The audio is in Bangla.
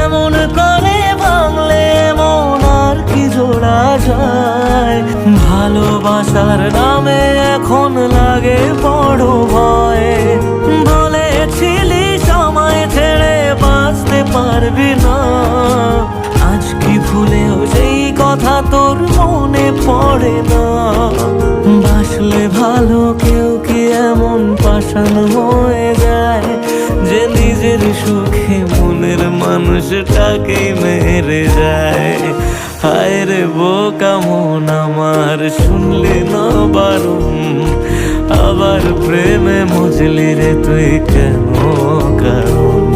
এমন করে ভাঙলে মন আর কি জোড়া যায়। ভালোবাসার নামে এখন লাগে বড় ভয়। বলেছিলি সময় ছেড়ে বাঁচতে পারবি না, আজ কি ভুলেও সেই কথা তোর মনে পড়ে না? বাসলে ভালো কেউ কি এমন পাষাণ হয়ে যায় যে নিজের সুখে মনের মানুষটাকেই মেরে যায়? হায় রে বোকা মন আমার, শুনলি না বারণ, আবার প্রেমে মজলি রে তুই কেন কারণ?